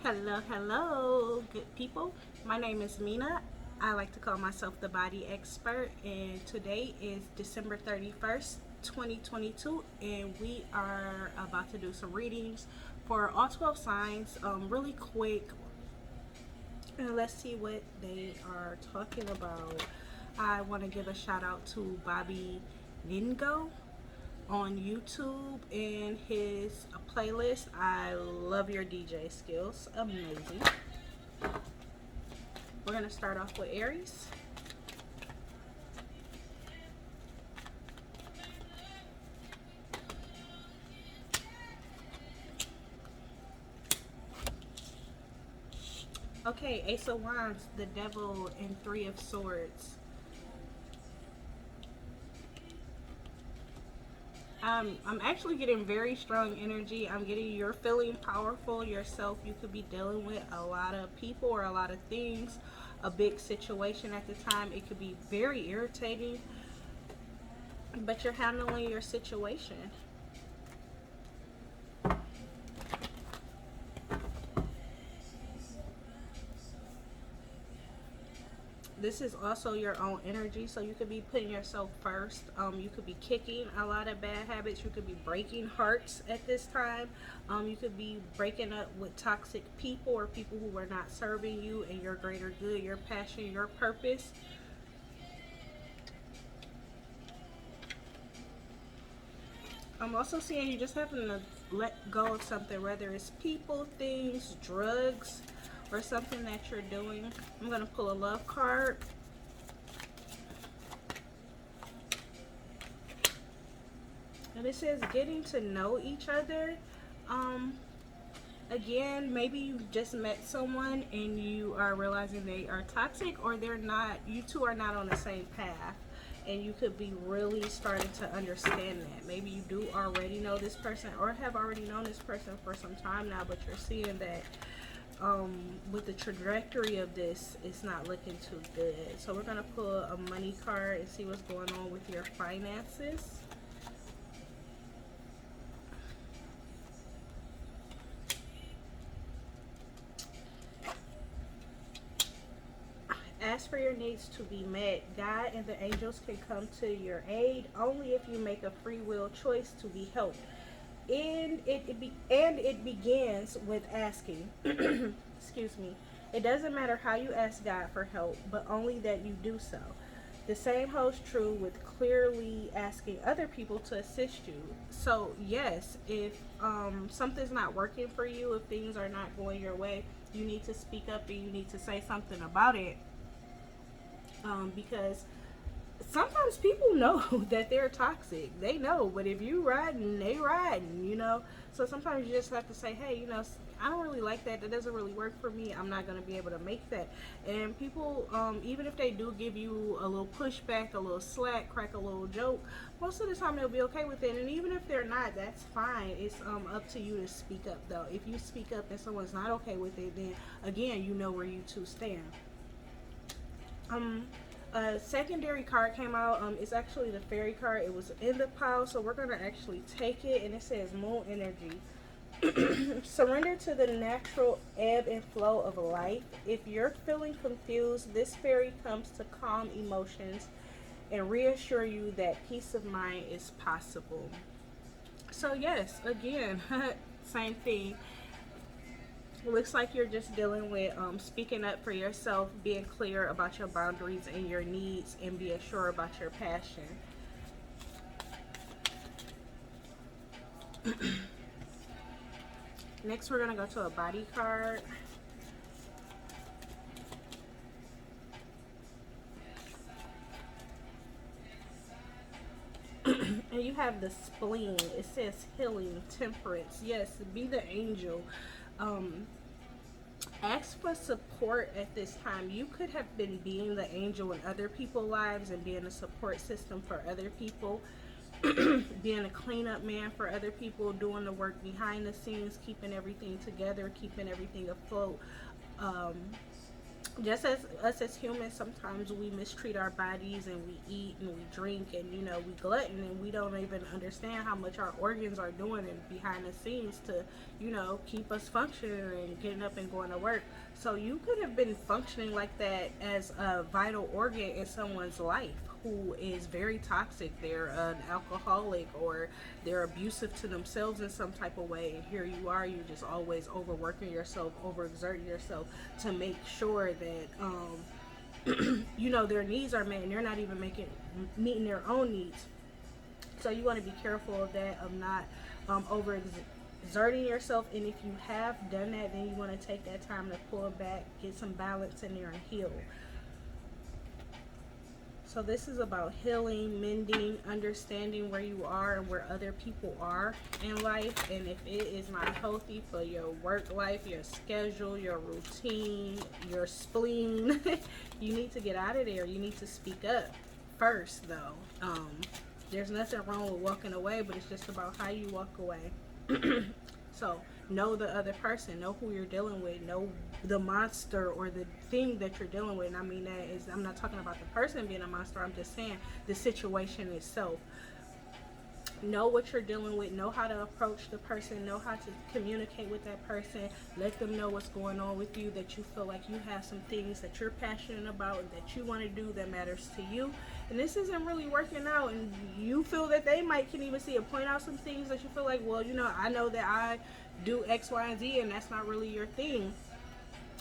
Hello, good people. My name is Mina. I like to call myself the body expert, and today is December 31st, 2022, and we are about to do some readings for all 12 signs really quick. And let's see what they are talking about. I want to give a shout out to Bobby Ningo on YouTube and his playlist. I love your DJ skills. Amazing. We're going to start off with Aries. Okay, Ace of Wands, the Devil, and Three of Swords. I'm actually getting very strong energy. I'm getting you're feeling powerful yourself. You could be dealing with a lot of people or a lot of things, a big situation at the time. It could be very irritating, but you're handling your situation. This is also your own energy, so you could be putting yourself first. You could be kicking a lot of bad habits. You could be breaking hearts at this time. You could be breaking up with toxic people or people who are not serving you and your greater good, your passion, your purpose. I'm also seeing you just having to let go of something, whether it's people, things, drugs, or something that you're doing. I'm going to pull a love card. And it says getting to know each other. Again, maybe you just met someone and you are realizing they are toxic, or they're not, you two are not on the same path. And you could be really starting to understand that. Maybe you do already know this person or have already known this person for some time now, but you're seeing that with the trajectory of this, it's not looking too good. So we're going to pull a money card and see what's going on with your finances. Ask for your needs to be met. God and the angels can come to your aid only if you make a free will choice to be helped. And it begins with asking. Excuse me. It doesn't matter how you ask God for help, but only that you do so. The same holds true with clearly asking other people to assist you. So yes, if something's not working for you, if things are not going your way, you need to speak up and you need to say something about it. Because sometimes people know that they're toxic. They know, but if you riding, they riding. So sometimes you just have to say, hey, I don't really like that. That doesn't really work for me. I'm not going to be able to make that. And people, even if they do give you a little pushback, a little slack, crack a little joke, most of the time they'll be okay with it. And even if they're not, that's fine. It's up to you to speak up, though. If you speak up and someone's not okay with it, then again, you know where you two stand. A secondary card came out. It's actually the fairy card. It was in the pile, so we're gonna actually take it, and it says moon energy. Surrender to the natural ebb and flow of life. If you're feeling confused, this fairy comes to calm emotions and reassure you that peace of mind is possible. So yes, again, same thing. Looks like you're just dealing with speaking up for yourself, being clear about your boundaries and your needs, and being sure about your passion. Next, we're going to go to a body card. And you have the spleen. It says healing, temperance. Yes, be the angel. Ask for support at this time. You could have been being the angel in other people's lives and being a support system for other people, being a cleanup man for other people, doing the work behind the scenes, keeping everything together, keeping everything afloat. just as us as humans, sometimes we mistreat our bodies, and we eat and we drink, and you know, we glutton, and we don't even understand how much our organs are doing and behind the scenes to, you know, keep us functioning and getting up and going to work. So you could have been functioning like that as a vital organ in someone's life who is very toxic. They're an alcoholic, or they're abusive to themselves in some type of way. And here you are, you're just always overworking yourself, overexerting yourself to make sure that you know, their needs are met, and they're not even meeting their own needs. So you want to be careful of that, of not overexerting yourself. And if you have done that, then you want to take that time to pull back, get some balance in there, and heal. So this is about healing, mending, understanding where you are and where other people are in life. And if it is not healthy for your work life, your schedule, your routine, your spleen, you need to get out of there. You need to speak up first, though. There's nothing wrong with walking away, but it's just about how you walk away. So know the other person, know who you're dealing with, know the monster or the thing that you're dealing with. And I mean, that is, I'm not talking about the person being a monster, I'm just saying the situation itself. Know what you're dealing with, know how to approach the person, know how to communicate with that person, let them know what's going on with you, that you feel like you have some things that you're passionate about and that you want to do that matters to you, and this isn't really working out, and you feel that they might can even see it, point out some things that you feel like, well, you know, I know that I do X, Y, and Z, and that's not really your thing.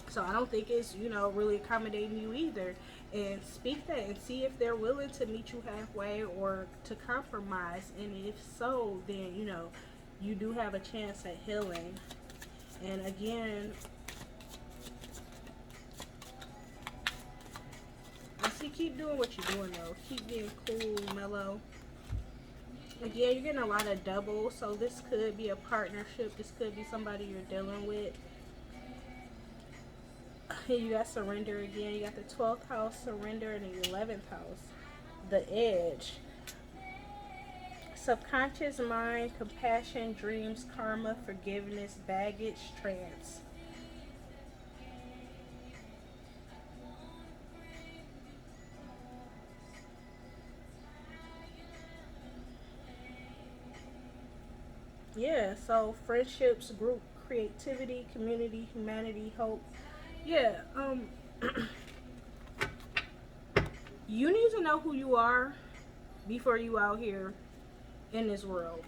So I don't think it's, you know, really accommodating you either. And speak that and see if they're willing to meet you halfway or to compromise. And if so, then, you know, you do have a chance at healing. And again, I see, keep doing what you're doing though. Keep being cool, mellow. Again, you're getting a lot of double. So this could be a partnership. This could be somebody you're dealing with. You got surrender again. You got the 12th house, surrender, and the 11th house, the edge. Subconscious mind, compassion, dreams, karma, forgiveness, baggage, trance. Yeah, so friendships, group, creativity, community, humanity, hope. Yeah, you need to know who you are before you out here in this world.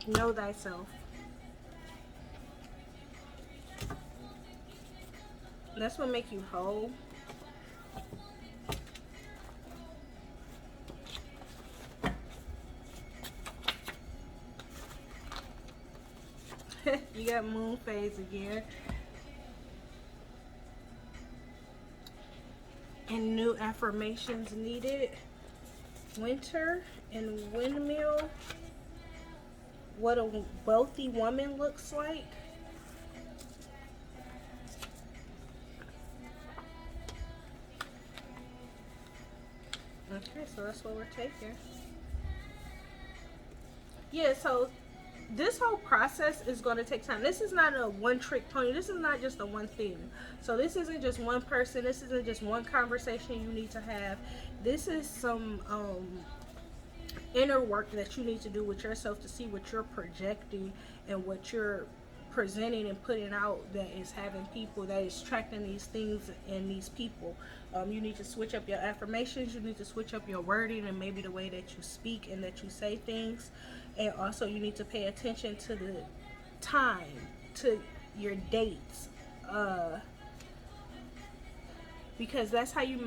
Know thyself. That's what make you whole. You got moon phase again. And new affirmations needed. Winter and windmill. What a wealthy woman looks like. Okay, so that's what we're taking. Yeah, so this whole process is going to take time. This is not a one trick pony. This is not just a one thing. So this isn't just one person. This isn't just one conversation you need to have. This is some inner work that you need to do with yourself to see what you're projecting and what you're presenting and putting out that is having people, that is attracting these things and these people. You need to switch up your affirmations. You need to switch up your wording and maybe the way that you speak and that you say things. And also you need to pay attention to the time, to your dates, because that's how you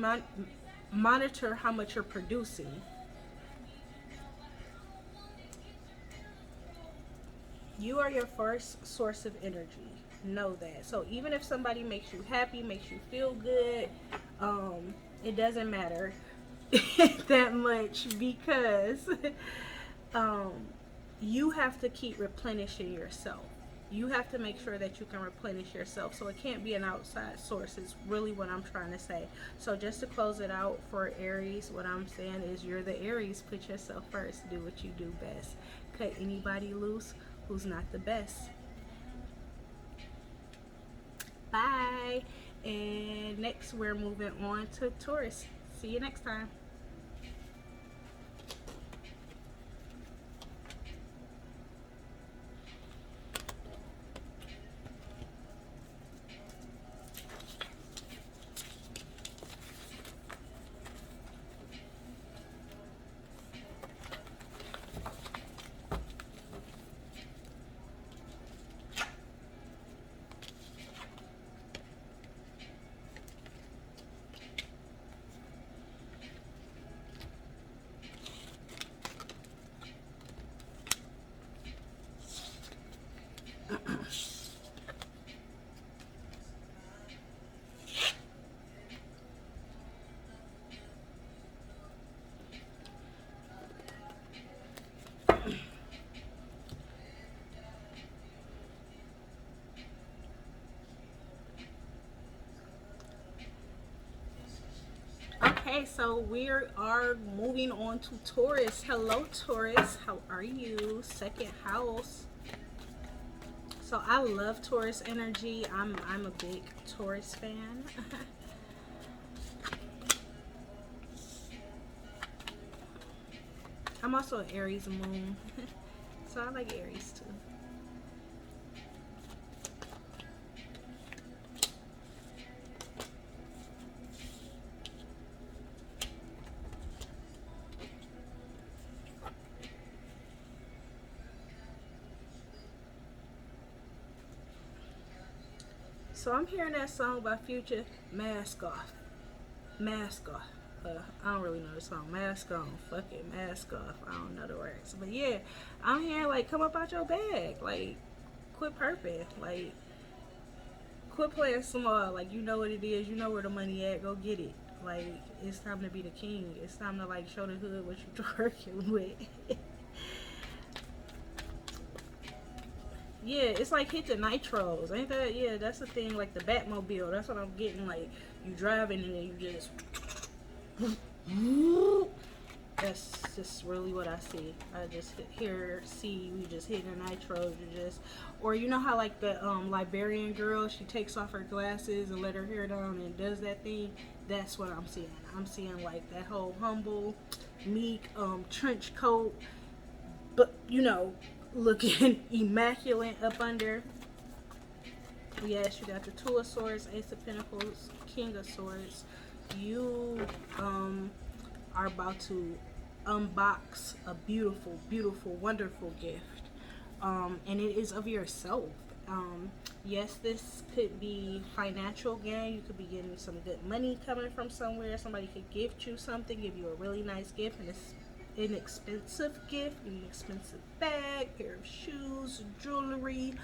monitor how much you're producing. You are your first source of energy. Know that. So even if somebody makes you happy, makes you feel good, it doesn't matter that much, because you have to keep replenishing yourself. You have to make sure that you can replenish yourself. So it can't be an outside source is really what I'm trying to say. So just to close it out for Aries, what I'm saying is you're the Aries. Put yourself first. Do what you do best. Cut anybody loose who's not the best. Bye. And next, we're moving on to Taurus. See you next time. Okay, so we are moving on to Taurus. Hello, Taurus. How are you? Second house. So I love Taurus energy. I'm a big Taurus fan. I'm also an Aries moon, so I like Aries too. So I'm hearing that song by Future, Mask Off. Mask Off. I don't really know the song. Mask On. Fuck it. Mask Off. I don't know the words. But yeah, I'm hearing like, come up out your bag. Like, quit perping. Like, quit playing small. Like, you know what it is. You know where the money at. Go get it. Like, it's time to be the king. It's time to like show the hood what you're working with. Yeah, it's like hit the nitros, ain't that? Yeah, that's the thing. Like the Batmobile, that's what I'm getting. Like you driving and then you just. That's just really what I see. I just see you just hitting the nitros. You just, or you know how like the Liberian girl, she takes off her glasses and let her hair down and does that thing. That's what I'm seeing. I'm seeing like that whole humble, meek trench coat, but you know, looking immaculate up under. Yes, you got the Two of Swords, Ace of Pentacles, King of Swords. You are about to unbox a beautiful, beautiful, wonderful gift. And it is of yourself. Yes, this could be financial gain. You could be getting some good money coming from somewhere. Somebody could gift you something, give you a really nice gift, and it's inexpensive gift, an expensive bag, pair of shoes, jewelry,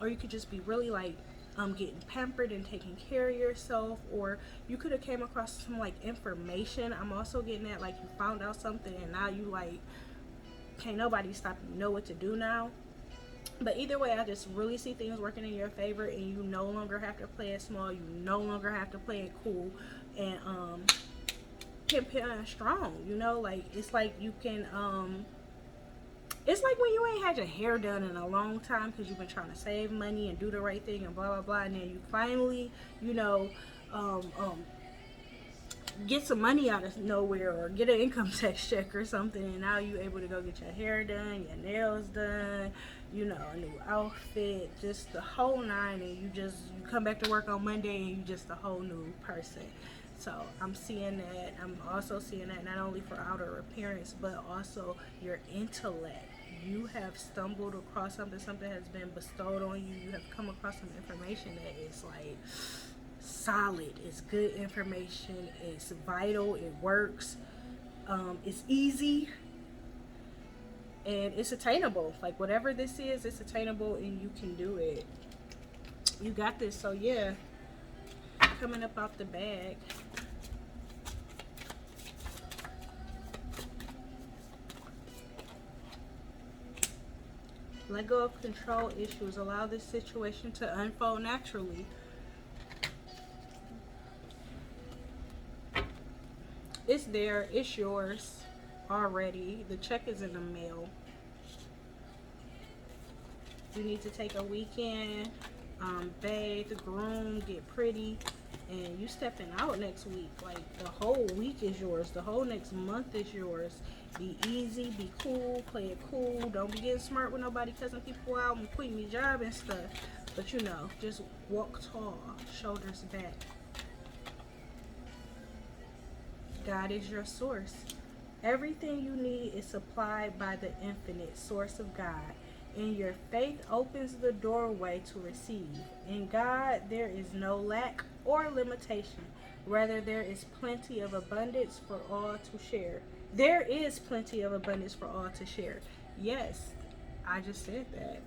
or you could just be really like getting pampered and taking care of yourself, or you could have came across some like information. I'm also getting that like you found out something and now you like can't nobody stop you, know what to do now. But either way, I just really see things working in your favor, and you no longer have to play it small. You no longer have to play it cool, and pimp strong. You know, like it's like you can it's like when you ain't had your hair done in a long time because you've been trying to save money and do the right thing and blah blah blah, and then you finally, you know, um, um, get some money out of nowhere or get an income tax check or something, and now you able to go get your hair done, your nails done, you know, a new outfit, just the whole nine, and you come back to work on Monday and you just a whole new person. So I'm seeing that. I'm also seeing that not only for outer appearance but also your intellect. You have stumbled across something has been bestowed on you. You have come across some information that is like solid. It's good information. It's vital. It works. It's easy. And it's attainable. Like whatever this is, it's attainable and you can do it. You got this. So yeah, coming up out the bag. Let go of control issues. Allow this situation to unfold naturally. It's there. It's yours already. The check is in the mail. You need to take a weekend bathe, groom, get pretty, and you stepping out next week. Like, the whole week is yours. The whole next month is yours. Be easy, be cool, play it cool. Don't be getting smart with nobody, cussing people out and quitting your job and stuff. But you know, just walk tall, shoulders back. God is your source. Everything you need is supplied by the infinite source of God. And your faith opens the doorway to receive. In God, there is no lack or limitation. Rather, there is plenty of abundance for all to share. There is plenty of abundance for all to share. Yes, I just said that.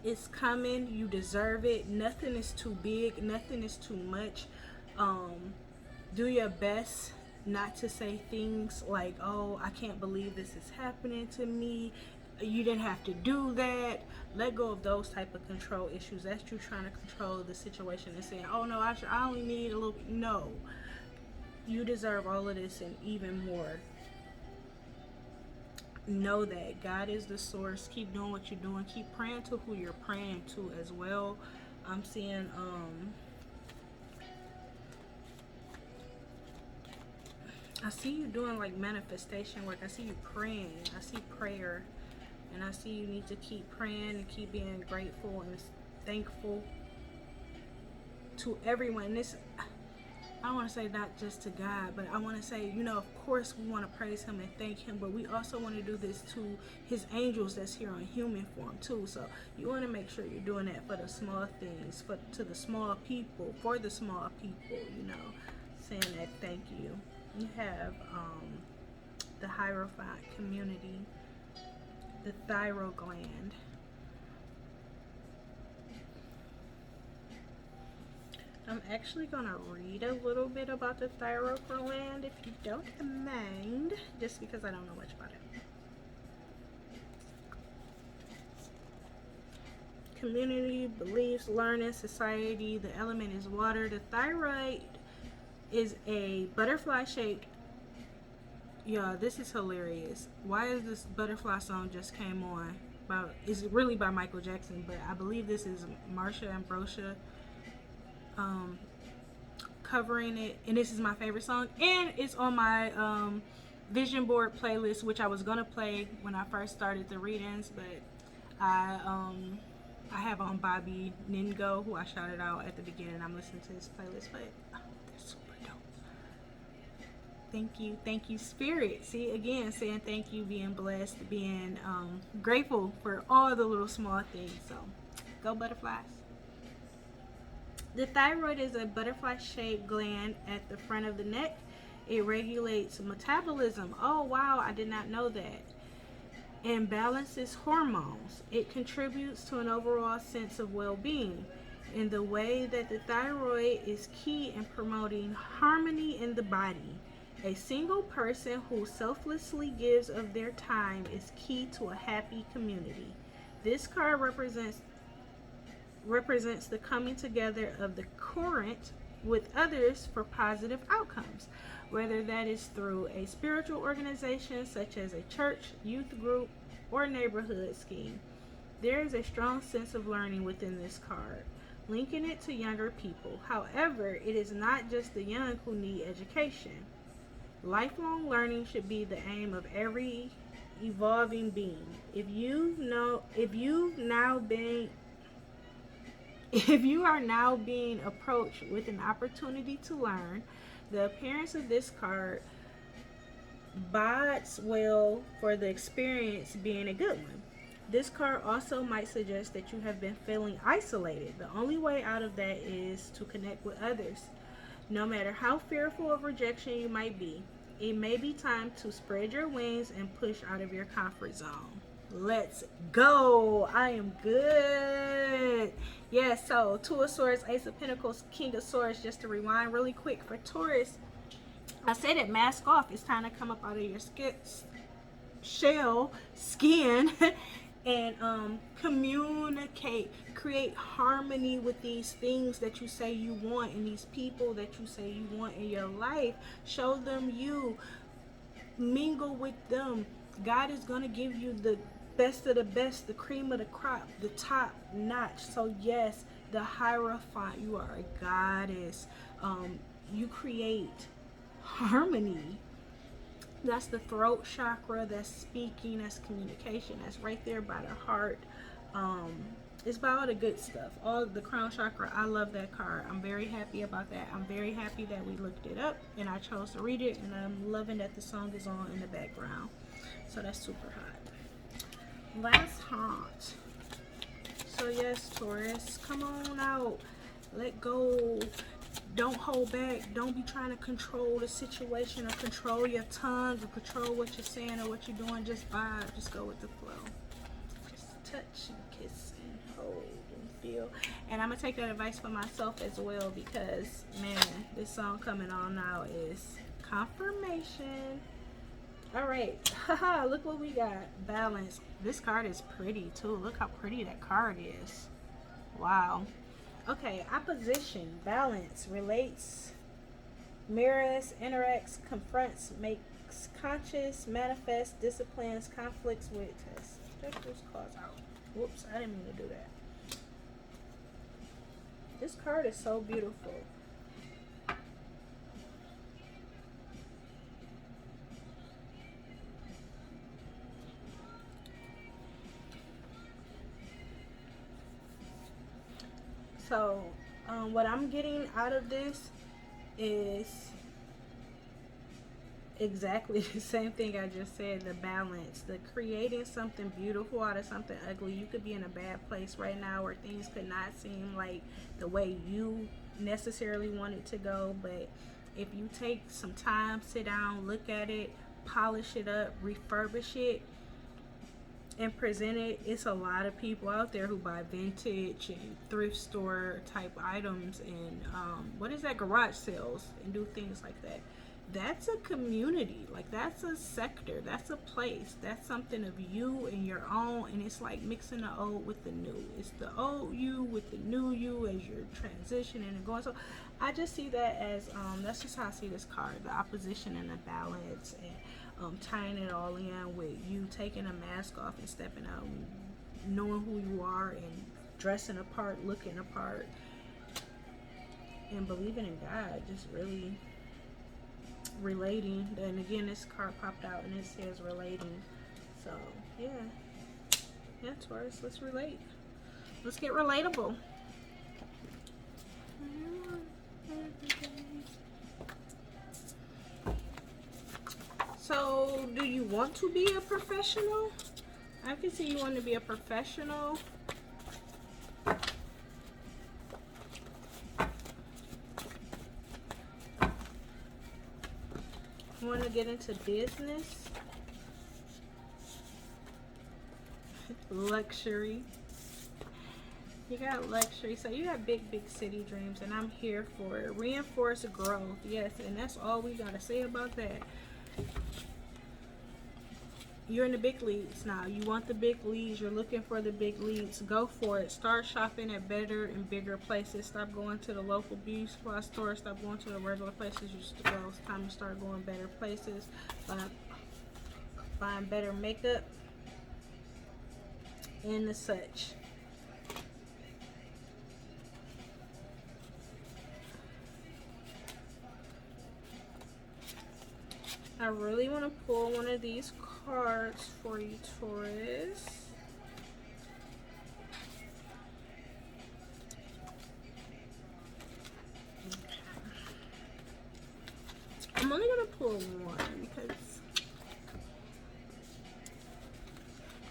It's coming. You deserve it. Nothing is too big. Nothing is too much. Do your best not to say things like, oh, I can't believe this is happening to me. You didn't have to do that. Let go of those type of control issues. That's you trying to control the situation and saying, oh no, I only need a little. No, you deserve all of this and even more. Know that God is the source. Keep doing what you're doing. Keep praying to who you're praying to as well. I'm seeing I see you doing like manifestation work. I see you praying. I see prayer. And I see you need to keep praying and keep being grateful and thankful to everyone. This, I want to say not just to God, but I want to say, you know, of course we want to praise him and thank him, but we also want to do this to his angels that's here on human form too. So you want to make sure you're doing that for the small things, to the small people, for the small people, you know, saying that thank you. You have the Hierophant community, the thyroid gland. I'm actually going to read a little bit about the thyroid gland if you don't mind, just because I don't know much about it. Community, beliefs, learning, society. The element is water. The thyroid is a butterfly shaped. Yeah, this is hilarious. Why is this butterfly song just came on? It's really by Michael Jackson, but I believe this is Marsha Ambrosia covering it, and this is my favorite song, and it's on my vision board playlist, which I was gonna play when I first started the readings, but I have on Bobby Ningo, who I shouted out at the beginning. I'm listening to this playlist, but they're super dope. Thank you, Spirit. See, again, saying thank you, being blessed, being grateful for all the little small things. So, go butterflies. The thyroid is a butterfly-shaped gland at the front of the neck. It regulates metabolism. Oh, wow, I did not know that. And balances hormones. It contributes to an overall sense of well-being. In the way that the thyroid is key in promoting harmony in the body. A single person who selflessly gives of their time is key to a happy community. This card represents the coming together of the current with others for positive outcomes, whether that is through a spiritual organization such as a church, youth group, or neighborhood scheme. There is a strong sense of learning within this card, linking it to younger people. However, it is not just the young who need education. Lifelong learning should be the aim of every evolving being. If you are now being approached with an opportunity to learn, the appearance of this card bodes well for the experience being a good one. This card also might suggest that you have been feeling isolated. The only way out of that is to connect with others. No matter how fearful of rejection you might be, it may be time to spread your wings and push out of your comfort zone. Let's go. I am good. Yeah, so Two of Swords, Ace of Pentacles, King of Swords. Just to rewind really quick for Taurus, I said it, mask off. It's time to come up out of your skin and communicate, create harmony with these things that you say you want and these people that you say you want in your life. Show them you, mingle with them. God is going to give you the best of the best, the cream of the crop, the top notch. So yes, the Hierophant, you are a goddess. You create harmony. That's the throat chakra, that's speaking, that's communication, that's right there by the heart. It's by all the good stuff, all the crown chakra. I love that card. I'm very happy about that. I'm very happy that we looked it up and I chose to read it, and I'm loving that the song is on in the background. So that's super hot. Last haunt. So yes, Taurus, come on out. Let go. Don't hold back. Don't be trying to control the situation or control your tongue or control what you're saying or what you're doing. Just vibe. Just go with the flow. Just touch and kiss and hold and feel. And I'm going to take that advice for myself as well, because, man, this song coming on now is confirmation. All right. Haha, look what we got. Balance. This card is pretty, too. Look how pretty that card is. Wow. Okay, opposition, balance, relates, mirrors, interacts, confronts, makes conscious, manifests, disciplines, conflicts with, tests. Check this card out. Whoops, I didn't mean to do that. This card is so beautiful. So, what I'm getting out of this is exactly the same thing I just said, the balance, the creating something beautiful out of something ugly. You could be in a bad place right now where things could not seem like the way you necessarily want it to go, but if you take some time, sit down, look at it, polish it up, refurbish it, and present it, it's a lot of people out there who buy vintage and thrift store type items and what is that, garage sales, and do things like that. That's a community, like that's a sector, that's a place, that's something of you and your own, and it's like mixing the old with the new. It's the old you with the new you as you're transitioning and going. So I just see that as that's just how I see this card, the opposition and the balance, and tying it all in with you taking a mask off and stepping out and knowing who you are and dressing apart, looking apart, and believing in God, just really relating. And again, this card popped out and it says relating. So yeah, Taurus, let's relate. Let's get relatable. So, do you want to be a professional? I can see you want to be a professional. You want to get into business? Luxury. You got luxury. So you got big city dreams, and I'm here for it. Reinforce growth. Yes, and that's all we got to say about that. You're in the big leagues now. You want the big leagues. You're looking for the big leagues. Go for it. Start shopping at better and bigger places. Stop going to the local beauty supply store. Stop going to the regular places you used to go. It's time to start going better places. Buying better makeup and the such. I really want to pull one of these cards for you, Taurus. Okay. I'm only going to pull one because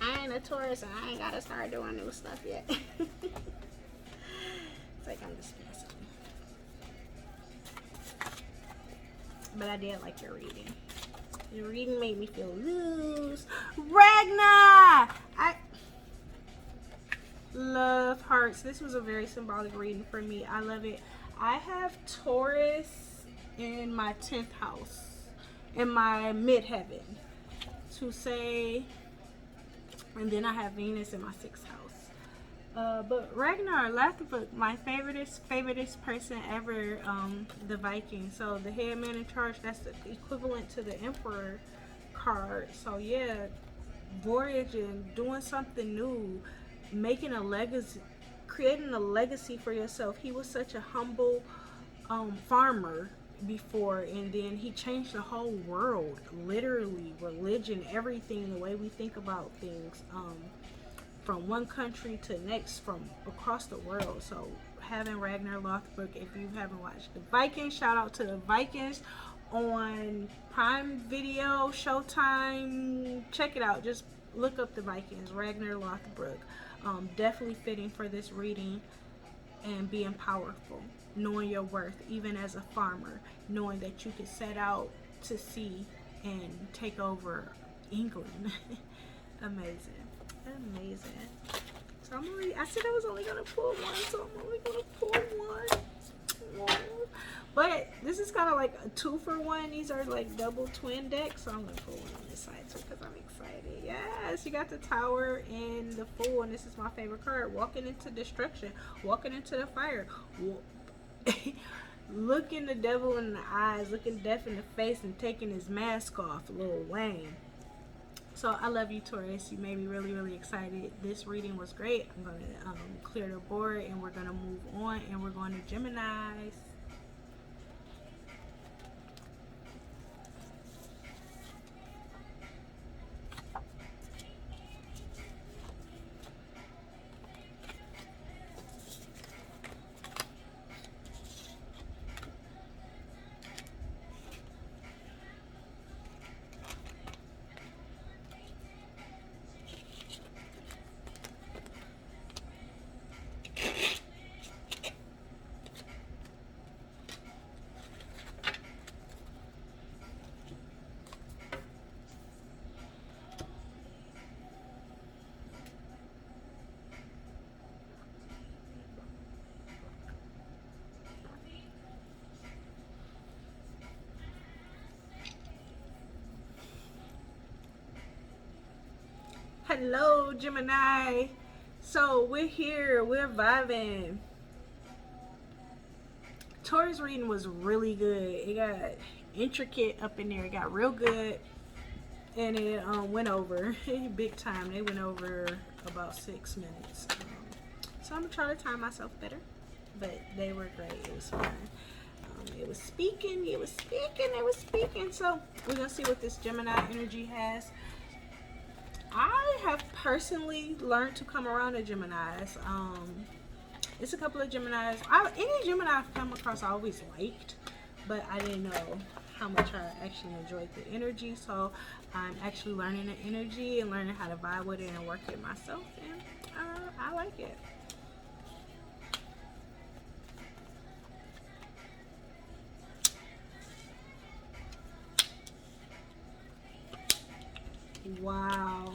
I ain't a Taurus and I ain't got to start doing new stuff yet. It's like I'm just messing. But I did like your reading. Your reading made me feel loose. Ragnar! I love hearts. This was a very symbolic reading for me. I love it. I have Taurus in my 10th house, in my midheaven, to say, and then I have Venus in my 6th house. But Ragnar Lothbrok, my favoriteest person ever, the Viking. So the head man in charge, that's the equivalent to the Emperor card. So yeah, voyaging, doing something new, making a legacy, creating a legacy for yourself. He was such a humble farmer before, and then he changed the whole world, literally, religion, everything, the way we think about things, from one country to next, from across the world. So having Ragnar Lothbrok, if you haven't watched the Vikings, shout out to the Vikings on Prime Video, Showtime, check it out. Just look up the Vikings, Ragnar Lothbrok. Definitely fitting for this reading. And being powerful, knowing your worth, even as a farmer, knowing that you can set out to sea and take over England. Amazing, amazing. So I said I was only gonna pull one, so I'm only gonna pull one. Whoa. But this is kind of like a 2-for-1. These are like double twin decks, so I'm gonna pull one on this side too because I'm excited. Yes, you got the Tower and the Fool, and this is my favorite card. Walking into destruction, walking into the fire, looking the devil in the eyes, looking death in the face, and taking his mask off. Lil Wayne. So I love you, Taurus. You made me really, really excited. This reading was great. I'm gonna clear the board, and we're gonna move on, and we're going to Geminis. Hello, Gemini. So we're here, we're vibing. Taurus reading was really good. It got intricate up in there. It got real good, and it went over big time. They went over about 6 minutes. So I'm gonna try to time myself better, but they were great. It was fun. It was speaking. It was speaking. It was speaking. So we're gonna see what this Gemini energy has. I have personally learned to come around the Geminis. It's a couple of Geminis. Any Gemini I've come across I always liked, but I didn't know how much I actually enjoyed the energy. So I'm actually learning the energy and learning how to vibe with it and work it myself, and I like it. Wow.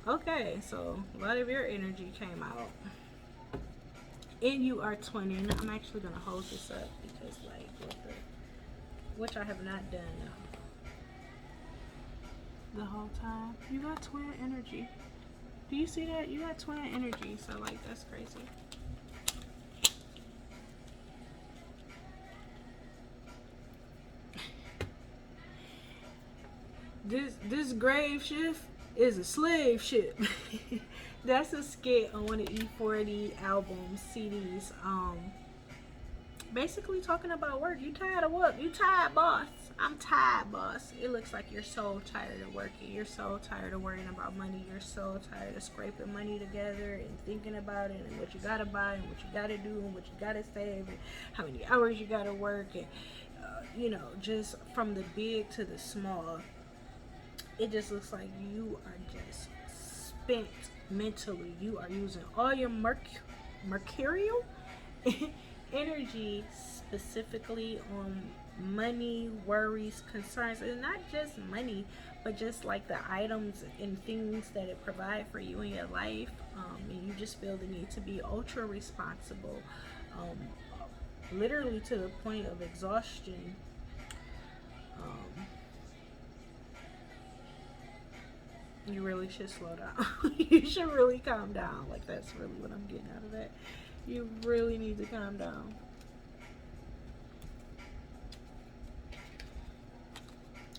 Okay, so a lot of your energy came out. And you are twinning. I'm actually going to hold this up because, like, which I have not done the whole time. You got twin energy. Do you see that? You got twin energy. So, like, that's crazy. This grave shift is a slave ship. That's a skit on one of E40 albums, CDs. Basically talking about work. You tired of work? You tired, boss? I'm tired, boss. It looks like you're so tired of working. You're so tired of worrying about money. You're so tired of scraping money together and thinking about it and what you gotta buy and what you gotta do and what you gotta save and how many hours you gotta work and you know, just from the big to the small. It just looks like you are just spent mentally. You are using all your mercurial energy specifically on money, worries, concerns, and not just money, but just like the items and things that it provide for you in your life. And you just feel the need to be ultra responsible, literally to the point of exhaustion. You really should slow down. You should really calm down. Like, that's really what I'm getting out of that. You really need to calm down.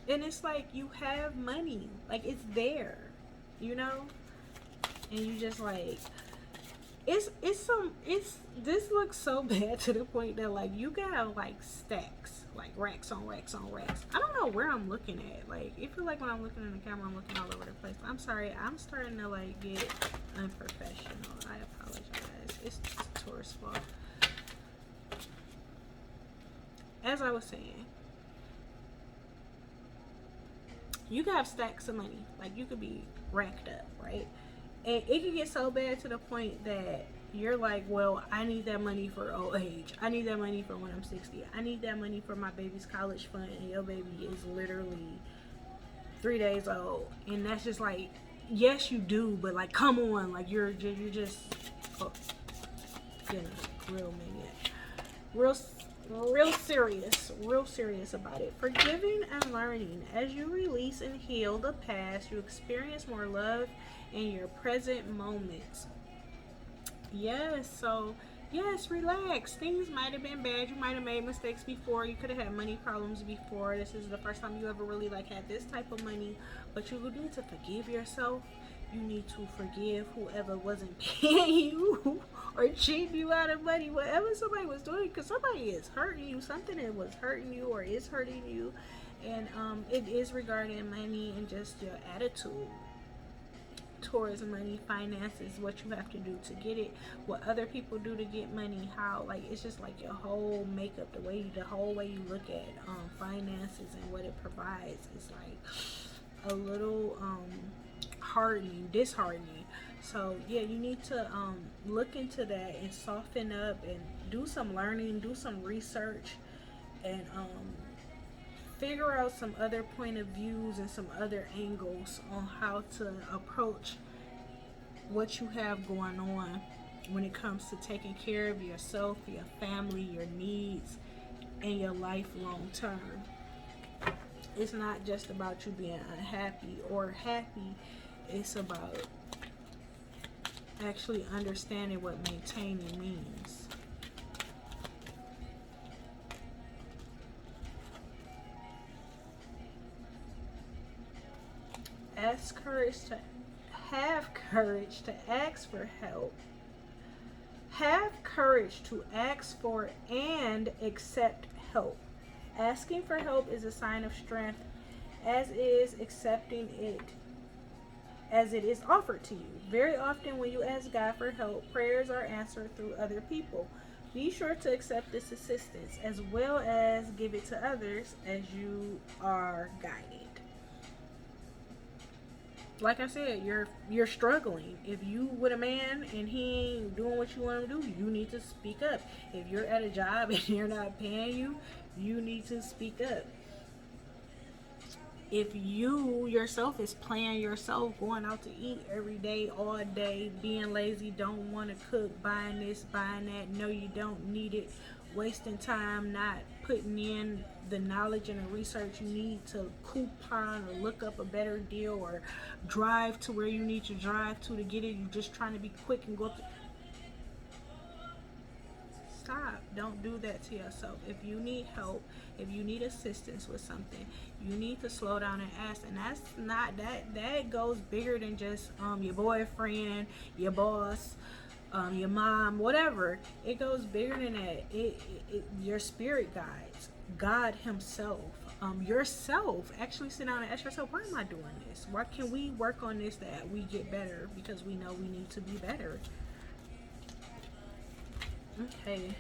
And it's like you have money, like it's there, you know, and you just like it's this looks so bad to the point that like you got like stacks, like racks on racks on racks. I don't know where I'm looking at. Like it feel like when I'm looking in the camera I'm looking all over the place. I'm sorry, I'm starting to like get unprofessional. I apologize. It's just Taurus fault. As I was saying, you can have stacks of money. Like you could be racked up, right? And it can get so bad to the point that you're like, well, I need that money for old age. I need that money for when I'm 60. I need that money for my baby's college fund. And your baby is literally 3 days old. And that's just like, yes, you do, but like, come on, like you're just, oh, you know, real maniac, real serious about it. Forgiving and learning. As you release and heal the past, you experience more love in your present moments. Yes, so yes, relax. Things might have been bad. You might have made mistakes before. You could have had money problems before. This is the first time you ever really like had this type of money. But you need to forgive yourself. You need to forgive whoever wasn't paying you or cheating you out of money, whatever somebody was doing, because somebody is hurting you. Something that was hurting you or is hurting you, and it is regarding money and just your attitude towards money. Finances, what you have to do to get it, what other people do to get money, how like it's just like your whole makeup, the whole way you look at finances and what it provides is like a little disheartening. So yeah, you need to look into that and soften up and do some learning, do some research, and figure out some other point of views and some other angles on how to approach what you have going on when it comes to taking care of yourself, your family, your needs, and your life long term. It's not just about you being unhappy or happy. It's about actually understanding what maintaining means. Have courage to ask for help. Have courage to ask for and accept help. Asking for help is a sign of strength, as is accepting it as it is offered to you. Very often, when you ask God for help, prayers are answered through other people. Be sure to accept this assistance as well as give it to others as you are guided. Like I said, you're struggling. If you with a man and he ain't doing what you want him to do, you need to speak up. If you're at a job and they're not paying you, you need to speak up. If you yourself is playing yourself, going out to eat every day, all day, being lazy, don't want to cook, buying this, buying that, no you don't need it, wasting time, not putting in the knowledge and the research you need to coupon or look up a better deal or drive to where you need to drive to get it, you're just trying to be quick and go up to, stop. Don't do that to yourself. If you need help, if you need assistance with something, you need to slow down and ask. And that's not that goes bigger than just your boyfriend, your boss, your mom, whatever. It goes bigger than that. Your spirit guides, God himself, yourself. Actually sit down and ask yourself, why am I doing this? Why can we work on this that we get better? Because we know we need to be better. Okay.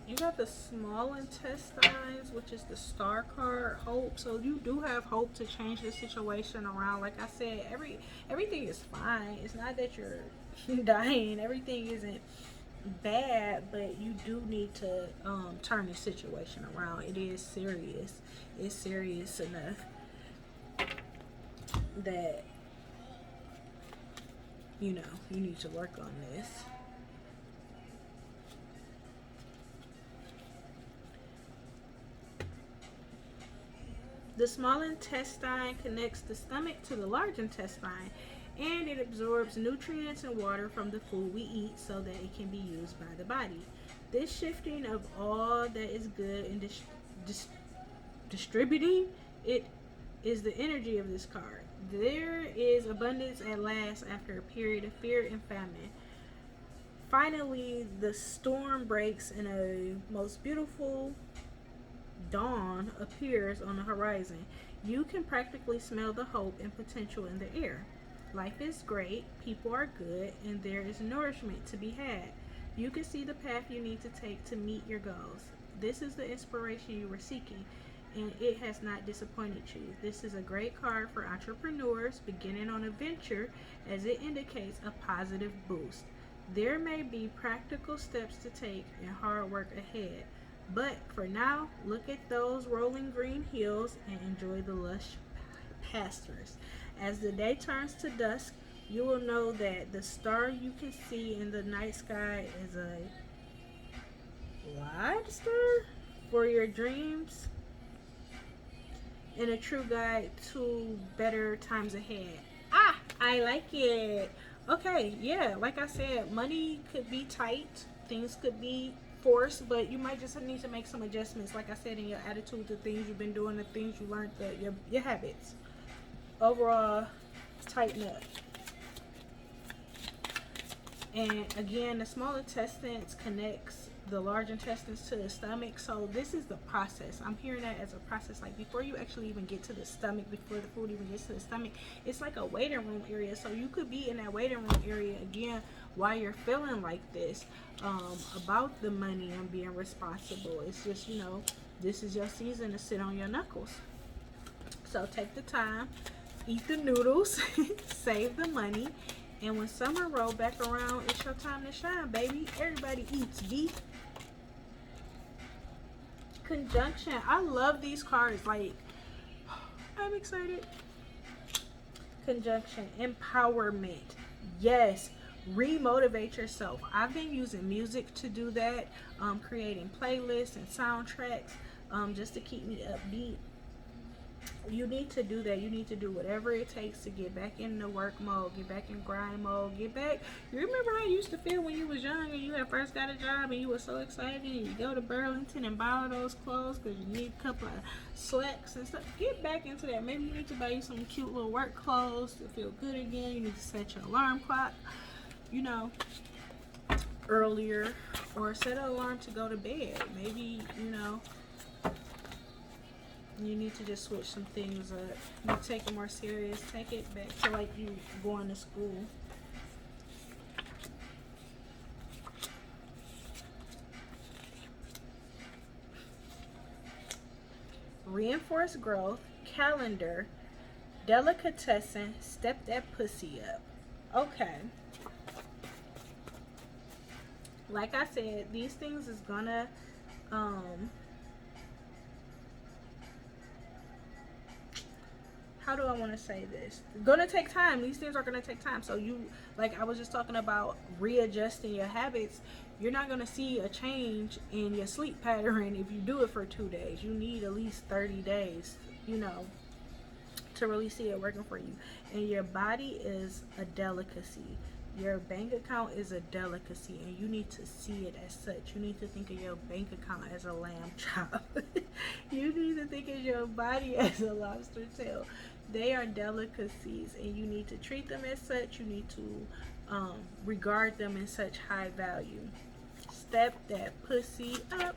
You got the small intestines, which is the star card, hope. So you do have hope to change the situation around. Like I said, everything is fine. It's not that you're dying. Everything isn't bad, but you do need to turn the situation around. It is serious. It's serious enough that you need to work on this. The small intestine connects the stomach to the large intestine, and it absorbs nutrients and water from the food we eat so that it can be used by the body. This shifting of all that is good and distributing it is the energy of this card. There is abundance at last after a period of fear and famine. Finally, the storm breaks and a most beautiful dawn appears on the horizon. You can practically smell the hope and potential in the air. Life is great, people are good, and there is nourishment to be had. You can see the path you need to take to meet your goals. This is the inspiration you were seeking, and it has not disappointed you. This is a great card for entrepreneurs beginning on a venture as it indicates a positive boost. There may be practical steps to take and hard work ahead. But for now, look at those rolling green hills and enjoy the lush pastures. As the day turns to dusk, you will know that the star you can see in the night sky is a wide star for your dreams and a true guide to better times ahead. Ah, I like it. Okay, yeah, like I said, money could be tight, things could be forced, but you might just need to make some adjustments, like I said, in your attitude, the things you've been doing, the things you learned, your habits. Overall, tighten up. And again, the small intestines connects the large intestines to the stomach. So this is the process. I'm hearing that as a process. Like before you actually even get to the stomach, before the food even gets to the stomach, it's like a waiting room area. So you could be in that waiting room area again while you're feeling like this about the money and being responsible. It's just, you know, this is your season to sit on your knuckles. So take the time, eat the noodles, save the money. And when summer roll back around, it's your time to shine, baby. Everybody eats beef. Conjunction. I love these cards. Like, I'm excited. Conjunction. Empowerment. Yes. Remotivate yourself. I've been using music to do that. Creating playlists and soundtracks just to keep me upbeat. You need to do that. You need to do whatever it takes to get back in the work mode, get back in grind mode, get back. You remember how you used to feel when you was young and you had first got a job and you were so excited and you go to Burlington and buy all those clothes because you need a couple of slacks and stuff. Get back into that. Maybe you need to buy you some cute little work clothes to feel good again. You need to set your alarm clock, you know, earlier, or set an alarm to go to bed. Maybe, you know, you need to just switch some things up. You take it more serious. Take it back to like you going to school. Reinforce growth, calendar, delicatessen, step that pussy up. Okay. Like I said, these things is gonna how do I want to say this? Gonna take time. These things are gonna take time. So you, like I was just talking about readjusting your habits. You're not gonna see a change in your sleep pattern if you do it for 2 days. You need at least 30 days, you know, to really see it working for you. And your body is a delicacy. Your bank account is a delicacy, and you need to see it as such. You need to think of your bank account as a lamb chop. You need to think of your body as a lobster tail. They are delicacies, and you need to treat them as such. You need to regard them in such high value. Step that pussy up.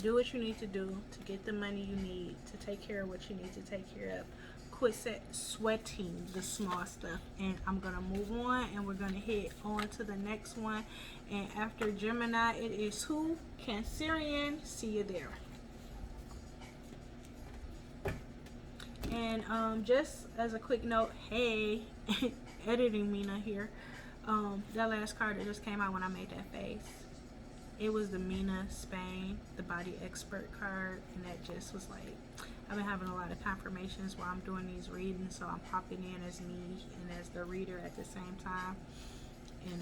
Do what you need to do to get the money you need to take care of what you need to take care of. Quit sweating the small stuff. And I'm going to move on, and we're going to hit on to the next one. And after Gemini, it is who? Cancerian. See you there. And just as a quick note, hey, editing Mina here. That last card that just came out when I made that face, it was the Mina Spain, the body expert card, and that just was like, I've been having a lot of confirmations while I'm doing these readings, so I'm popping in as me and as the reader at the same time. And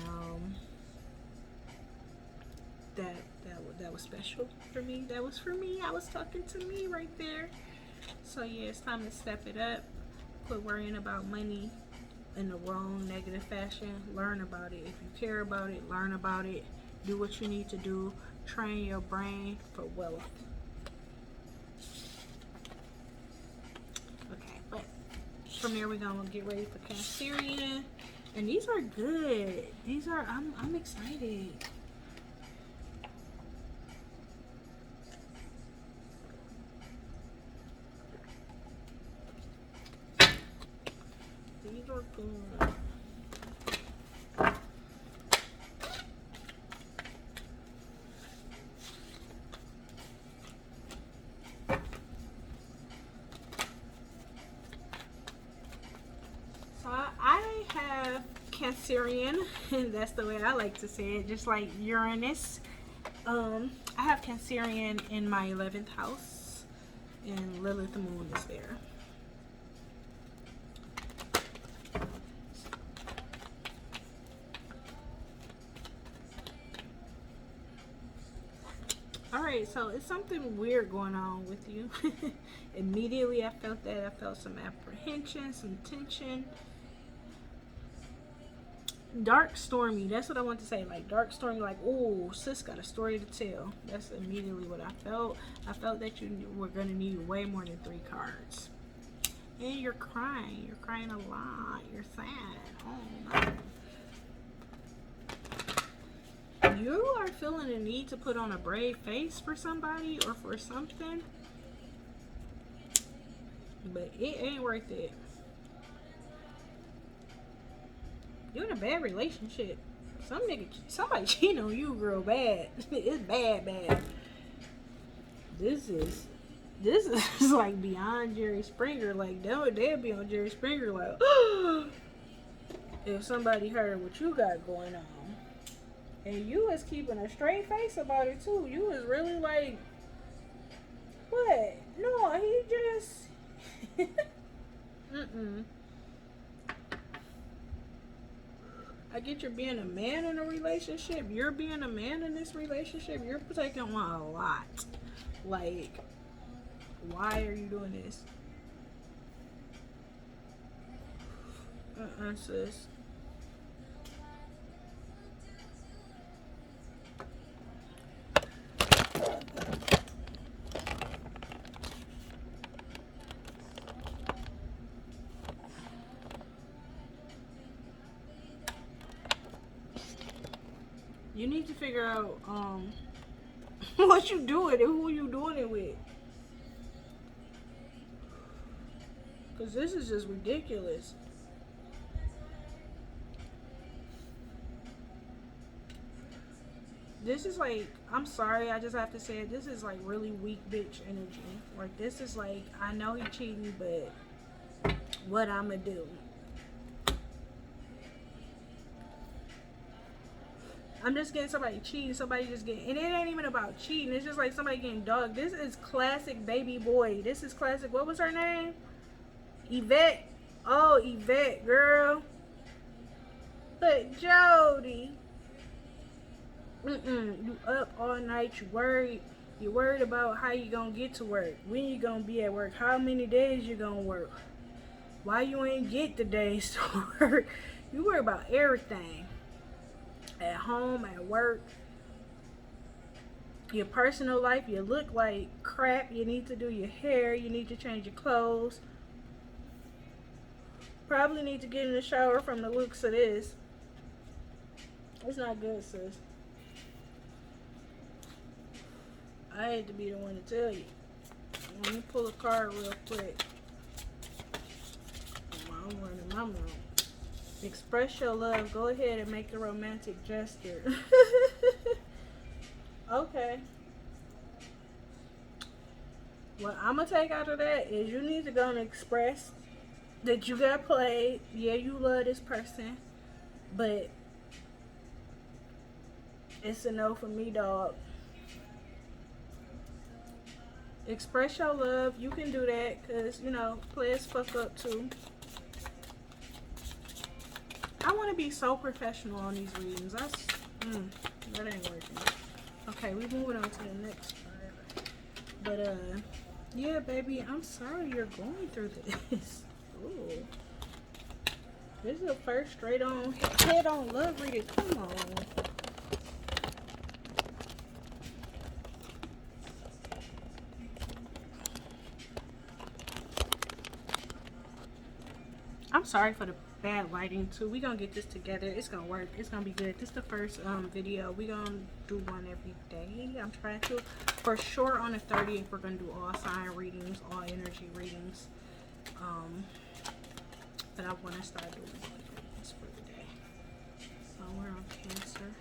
that was special for me. That was for me. I was talking to me right there. So yeah, it's time to step it up. Quit worrying about money in the wrong, negative fashion. Learn about it. If you care about it, learn about it. Do what you need to do. Train your brain for wealth. Okay, but from there we're gonna get ready for Cancerian. And these are good. These are, I'm excited. These are good. So I have Cancerian, and that's the way I like to say it, just like Uranus. I have Cancerian in my 11th house, and Lilith the moon is there. Alright, so it's something weird going on with you. Immediately I felt that. I felt some apprehension, some tension. Dark stormy, that's what I want to say. Like dark stormy, like, oh, sis got a story to tell. That's immediately what I felt. I felt that you were going to need way more than 3 cards. And you're crying. You're crying a lot. You're sad. Oh no. You are feeling the need to put on a brave face for somebody or for something, but it ain't worth it. You're in a bad relationship. Somebody cheating on you real bad. It's bad. This is like beyond Jerry Springer. Like they'd be on Jerry Springer like, if somebody heard what you got going on. And you was keeping a straight face about it too. You was really like, what? No, he just I get you're being a man in a relationship. You're being a man in this relationship. You're taking on a lot. Like, why are you doing this? Sis. You need to figure out what you doing and who you doing it with. Because this is just ridiculous. This is like, I'm sorry, I just have to say it. This is like really weak bitch energy. Like this is like, I know he cheating, but what I'ma do? I'm just getting somebody cheating, somebody just getting, and it ain't even about cheating. It's just like somebody getting dogged. This is classic baby boy. This is classic. What was her name? Yvette. Oh, Yvette, girl. But Jody. You up all night. You worried. You're worried about how you gonna get to work. When you gonna be at work. How many days you gonna work. Why you ain't get the days to work. You worry about everything. At home, at work, your personal life. You look like crap. You need to do your hair. You need to change your clothes. Probably need to get in the shower from the looks of this. It's not good, sis. I hate to be the one to tell you. Let me pull a card real quick. I'm running my mouth. Express your love. Go ahead and make a romantic gesture. Okay. What I'm going to take out of that is you need to go and express that you got played. Yeah, you love this person. But it's a no for me, dog. Express your love. You can do that because, you know, players fuck up too. I want to be so professional on these readings. That ain't working. Okay, we're moving on to the next part. But, yeah, baby, I'm sorry you're going through this. Ooh. This is the first straight on head on love reading. Come on. I'm sorry for the bad lighting too. We gonna get this together. It's gonna work. It's gonna be good. This is the first video. We gonna do one every day. I'm trying to. For sure on the 30th, we're gonna do all sign readings, all energy readings. But I want to start doing readings for the day. So we're on Cancer.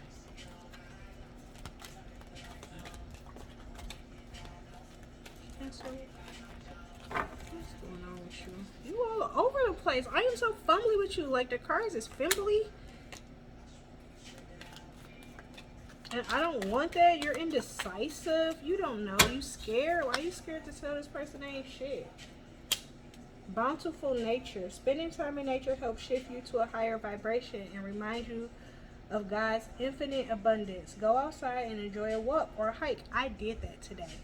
Cancer. What's going on with you? You all over the place. I am so fumbly with you. Like the cards is fimbly. And I don't want that. You're indecisive. You don't know. You scared. Why are you scared to tell this person they ain't shit? Bountiful nature. Spending time in nature helps shift you to a higher vibration and remind you of God's infinite abundance. Go outside and enjoy a walk or a hike. I did that today.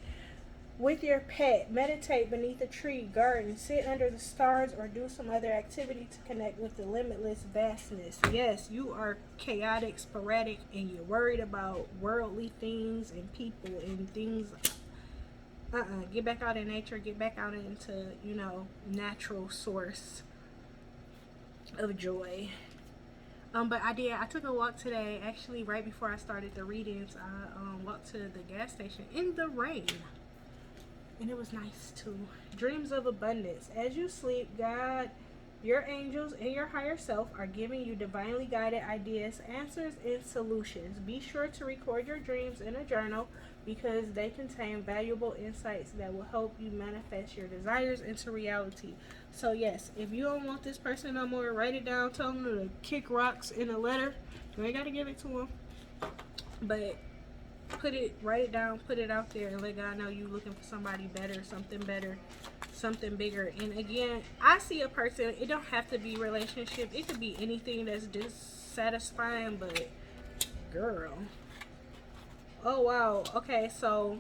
With your pet, meditate beneath a tree, garden, sit under the stars, or do some other activity to connect with the limitless vastness. Yes, you are chaotic, sporadic, and you're worried about worldly things and people and things. Get back out in nature. Get back out into, you know, natural source of joy. But I took a walk today. Actually, right before I started the readings, I walked to the gas station in the rain. And it was nice too. Dreams of abundance. As you sleep, God, your angels, and your higher self are giving you divinely guided ideas, answers, and solutions. Be sure to record your dreams in a journal because they contain valuable insights that will help you manifest your desires into reality. So yes, if you don't want this person no more, write it down. Tell them to kick rocks in a letter. You ain't got to give it to them. But write it down, put it out there, and let God know you looking for somebody better, something bigger. And again, I see a person, it don't have to be relationship, it could be anything that's dissatisfying, but girl, oh wow. Okay, so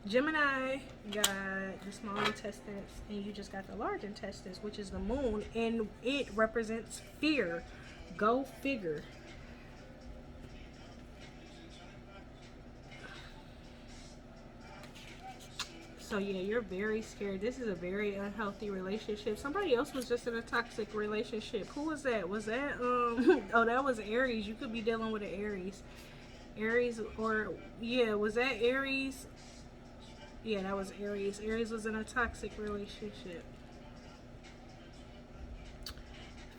Gemini got the small intestines and you just got the large intestines, which is the moon, and it represents fear. Go figure. So yeah, you're very scared. This is a very unhealthy relationship. Somebody else was just in a toxic relationship. Who was that? Was that oh, that was Aries. You could be dealing with an Aries. Aries, or yeah, was that Aries? Yeah, that was Aries. Aries was in a toxic relationship.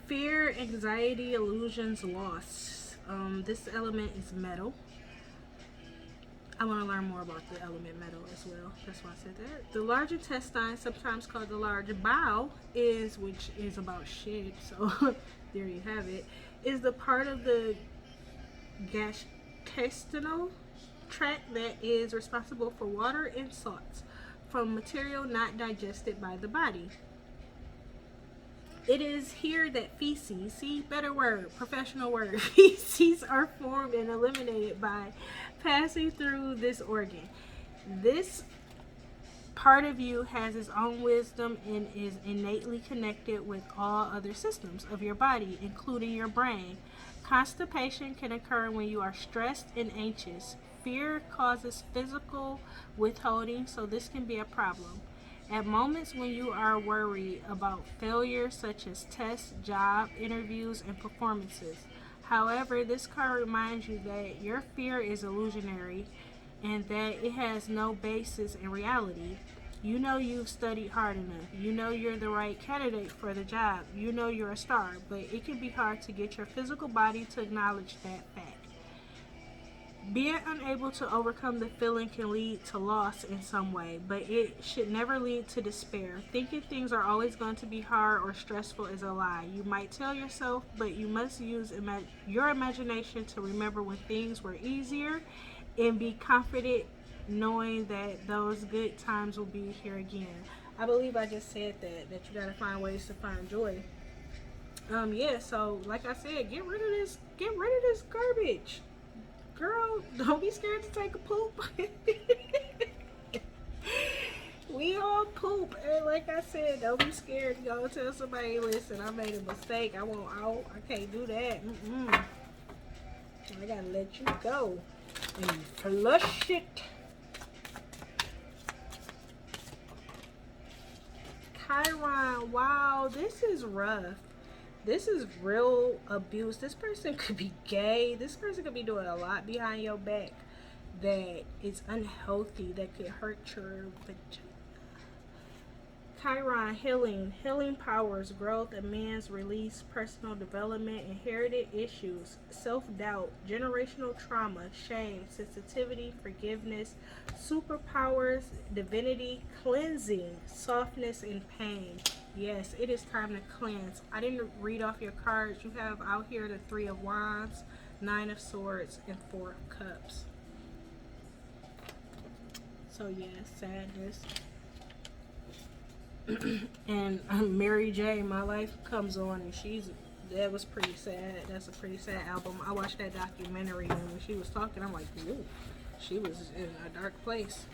Fear, anxiety, illusions, loss. This element is metal. I want to learn more about the element metal as well. That's why I said that. The large intestine, sometimes called the large bowel, which is about shit. So there you have it. Is the part of the gastrointestinal tract that is responsible for water and salts from material not digested by the body. It is here that feces, see, better word, professional word, feces are formed and eliminated by passing through this organ. This part of you has its own wisdom and is innately connected with all other systems of your body, including your brain. Constipation can occur when you are stressed and anxious. Fear causes physical withholding, so this can be a problem. At moments when you are worried about failure, such as tests, job interviews, and performances. However, this card reminds you that your fear is illusionary and that it has no basis in reality. You know you've studied hard enough. You know you're the right candidate for the job. You know you're a star, but it can be hard to get your physical body to acknowledge that fact. Being unable to overcome the feeling can lead to loss in some way, but it should never lead to despair. Thinking things are always going to be hard or stressful is a lie. You might tell yourself, but you must use your imagination to remember when things were easier and be confident knowing that those good times will be here again. I believe I just said that you got to find ways to find joy. Yeah, so like I said, get rid of this garbage. Girl, don't be scared to take a poop. We all poop. And like I said, don't be scared to go tell somebody, listen, I made a mistake. I won't out. I can't do that. I gotta let you go and flush it. Chiron, wow, this is rough. This is real abuse. This person could be gay. This person could be doing a lot behind your back that is unhealthy, that could hurt your vagina. Chiron, healing. Healing powers, growth, amends, release, personal development, inherited issues, self-doubt, generational trauma, shame, sensitivity, forgiveness, superpowers, divinity, cleansing, softness, and pain. Yes, it is time to cleanse. I didn't read off your cards. You have out here the 3 of Wands, 9 of Swords, and 4 of Cups. So yeah, sadness. And Mary J, My Life comes on, and that was pretty sad. That's a pretty sad album. I watched that documentary, and when she was talking, I'm like, ooh, she was in a dark place.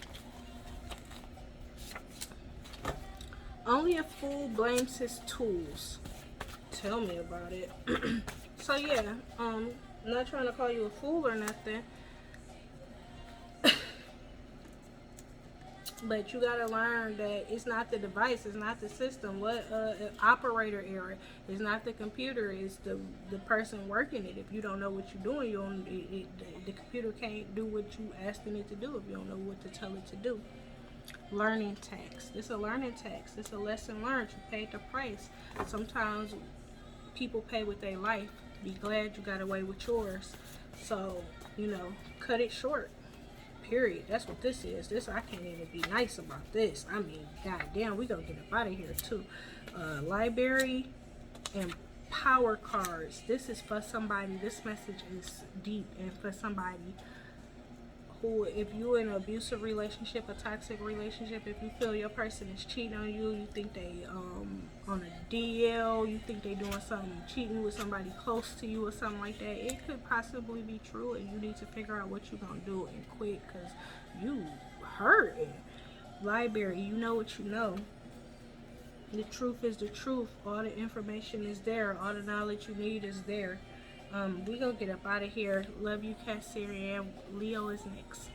Only a fool blames his tools. Tell me about it. So yeah, I'm not trying to call you a fool or nothing. But you gotta learn that it's not the device, it's not the system. What operator error? It's not the computer, it's the person working it. If you don't know what you're doing, the computer can't do what you asking it to do if you don't know what to tell it to do. Learning tax. It's a learning tax. It's a lesson learned. You paid the price. Sometimes people pay with their life. Be glad you got away with yours. So, cut it short. Period. That's what this is. I can't even be nice about this. I mean, goddamn, we gonna get up out of here too. Library and power cards. This is for somebody. This message is deep, and for somebody who, if you're in an abusive relationship, a toxic relationship, if you feel your person is cheating on you, you think they on a DL, you think they doing something, cheating with somebody close to you or something like that, it could possibly be true, and you need to figure out what you're gonna do and quit, because you hurting. Library, you know what you know. The truth is the truth. All the information is there. All the knowledge you need is there. We gonna get up out of here. Love you, Cassandra. Leo is next.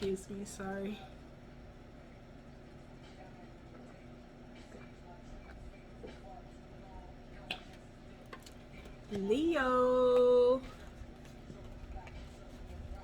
Excuse me, sorry. Leo.